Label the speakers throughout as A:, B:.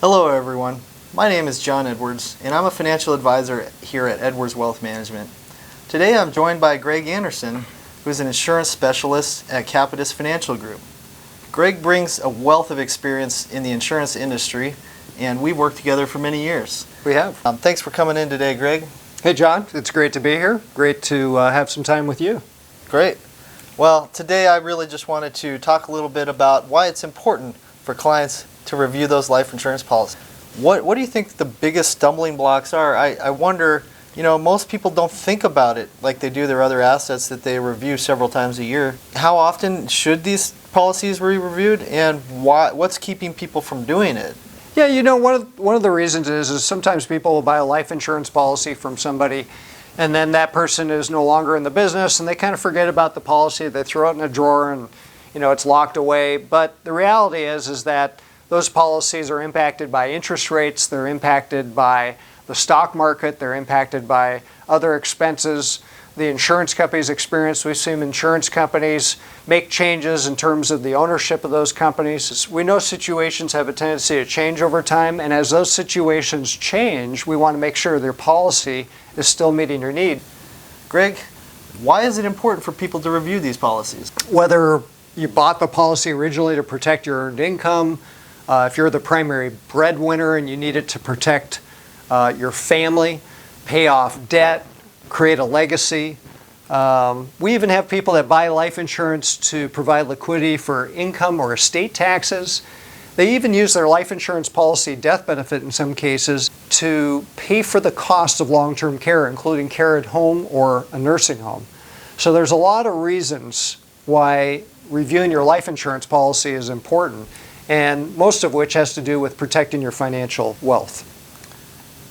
A: Hello everyone, my name is John Edwards and I'm a financial advisor here at Edwards Wealth Management. Today I'm joined by Greg Anderson, who is an insurance specialist at Capitus Financial Group. Greg brings a wealth of experience in the insurance industry and we've worked together for many years.
B: We have.
A: Thanks for coming in today, Greg.
B: Hey John, it's great to be here. Great to have some time with you.
A: Great. Well, today I really just wanted to talk a little bit about why it's important for clients to review those life insurance policies. What do you think the biggest stumbling blocks are? I wonder, most people don't think about it like they do their other assets that they review several times a year. How often should these policies be reviewed, and what's keeping people from doing it?
B: Yeah, one of the reasons is sometimes people will buy a life insurance policy from somebody and then that person is no longer in the business and they kind of forget about the policy. They throw it in a drawer and it's locked away. But the reality is that those policies are impacted by interest rates, they're impacted by the stock market, they're impacted by other expenses. The insurance companies experience, we've seen insurance companies make changes in terms of the ownership of those companies. We know situations have a tendency to change over time, and as those situations change, we want to make sure their policy is still meeting your need.
A: Greg, why is it important for people to review these policies?
B: Whether you bought the policy originally to protect your earned income, if you're the primary breadwinner and you need it to protect your family, pay off debt, create a legacy. We even have people that buy life insurance to provide liquidity for income or estate taxes. They even use their life insurance policy death benefit in some cases to pay for the cost of long-term care, including care at home or a nursing home. So there's a lot of reasons why reviewing your life insurance policy is important, and most of which has to do with protecting your financial wealth.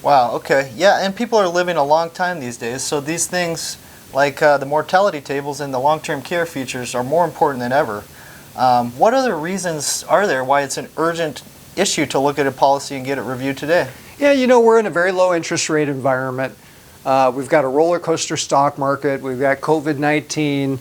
A: Wow, okay. Yeah, and people are living a long time these days, so these things like the mortality tables and the long-term care features are more important than ever. What other reasons are there why it's an urgent issue to look at a policy and get it reviewed today?
B: Yeah, we're in a very low interest rate environment. We've got a roller coaster stock market. We've got COVID-19.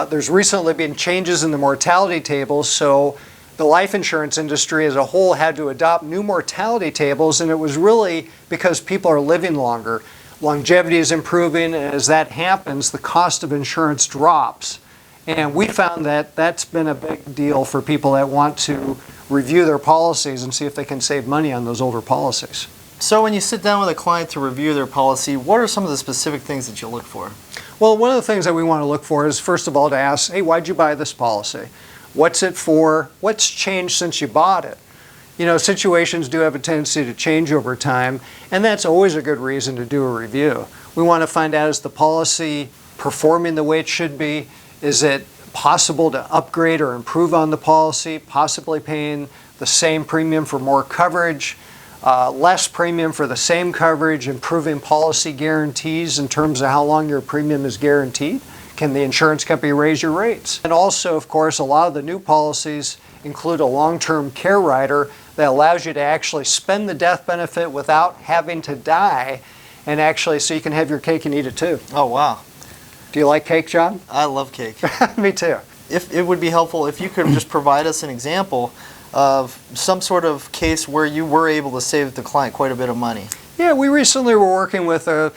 B: There's recently been changes in the mortality tables, so the life insurance industry as a whole had to adopt new mortality tables, and it was really because people are living longer. Longevity is improving, and as that happens, the cost of insurance drops. And we found that that's been a big deal for people that want to review their policies and see if they can save money on those older policies.
A: So when you sit down with a client to review their policy, what are some of the specific things that you look for?
B: Well, one of the things that we want to look for is, first of all, to ask, hey, why'd you buy this policy? What's it for? What's changed since you bought it? Situations do have a tendency to change over time, and that's always a good reason to do a review. We want to find out, is the policy performing the way it should be? Is it possible to upgrade or improve on the policy, possibly paying the same premium for more coverage, less premium for the same coverage, improving policy guarantees in terms of how long your premium is guaranteed? Can the insurance company raise your rates? And also, of course, a lot of the new policies include a long-term care rider that allows you to actually spend the death benefit without having to die, and actually so you can have your cake and eat it too.
A: Oh, wow.
B: Do you like cake, John?
A: I love cake.
B: Me too.
A: If it would be helpful if you could just provide us an example of some sort of case where you were able to save the client quite a bit of money.
B: Yeah, we recently were working with a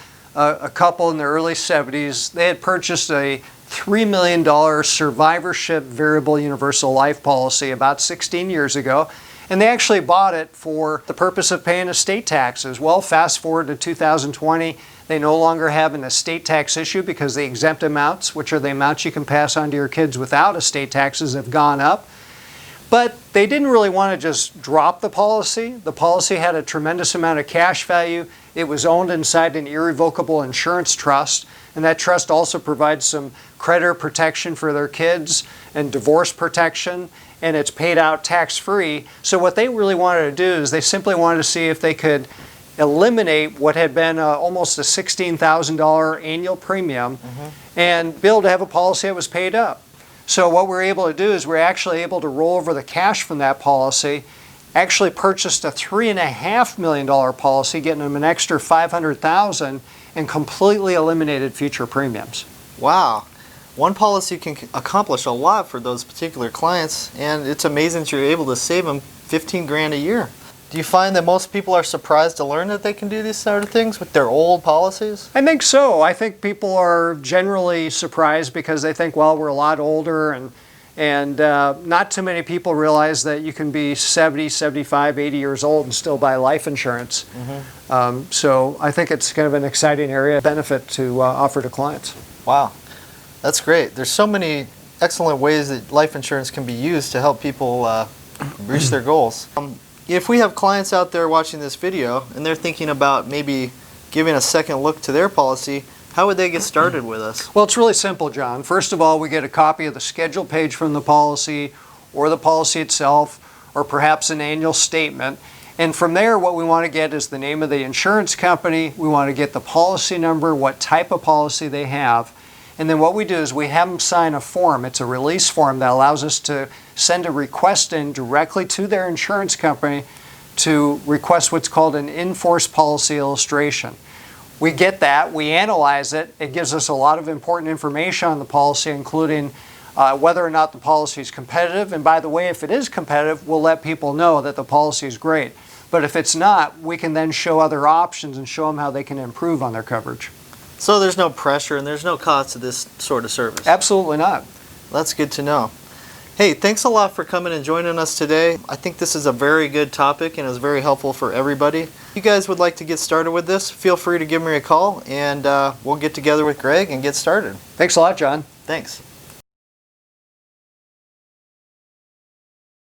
B: couple in their early 70s. They had purchased a $3 million survivorship variable universal life policy about 16 years ago, and they actually bought it for the purpose of paying estate taxes. Well, fast forward to 2020, they no longer have an estate tax issue because the exempt amounts, which are the amounts you can pass on to your kids without estate taxes, have gone up. But they didn't really want to just drop the policy. The policy had a tremendous amount of cash value. It was owned inside an irrevocable insurance trust, and that trust also provides some creditor protection for their kids and divorce protection, and it's paid out tax-free. So what they really wanted to do is they simply wanted to see if they could eliminate what had been almost a $16,000 annual premium and be able to have a policy that was paid up. So what we're able to do is we're actually able to roll over the cash from that policy, actually purchased a $3.5 million policy, getting them an extra $500,000, and completely eliminated future premiums.
A: Wow. One policy can accomplish a lot for those particular clients, and it's amazing that you're able to save them 15 grand a year. Do you find that most people are surprised to learn that they can do these sort of things with their old policies?
B: I think so. I think people are generally surprised because they think, well, we're a lot older, and not too many people realize that you can be 70, 75, 80 years old and still buy life insurance. So I think it's kind of an exciting area of benefit to offer to clients.
A: Wow, that's great. There's so many excellent ways that life insurance can be used to help people reach their goals. If we have clients out there watching this video and they're thinking about maybe giving a second look to their policy, how would they get started with us?
B: Well, it's really simple, John. First of all, we get a copy of the schedule page from the policy or the policy itself, or perhaps an annual statement. And from there, what we want to get is the name of the insurance company. We want to get the policy number, what type of policy they have. And then what we do is we have them sign a form. It's a release form that allows us to send a request in directly to their insurance company to request what's called an in-force policy illustration. We get that, we analyze it. It gives us a lot of important information on the policy, including whether or not the policy is competitive. And by the way, if it is competitive, we'll let people know that the policy is great. But if it's not, we can then show other options and show them how they can improve on their coverage.
A: So there's no pressure and there's no cost to this sort of service?
B: Absolutely not.
A: That's good to know. Hey, thanks a lot for coming and joining us today. I think this is a very good topic and is very helpful for everybody. If you guys would like to get started with this, feel free to give me a call and we'll get together with Greg and get started.
B: Thanks a lot, John.
A: Thanks.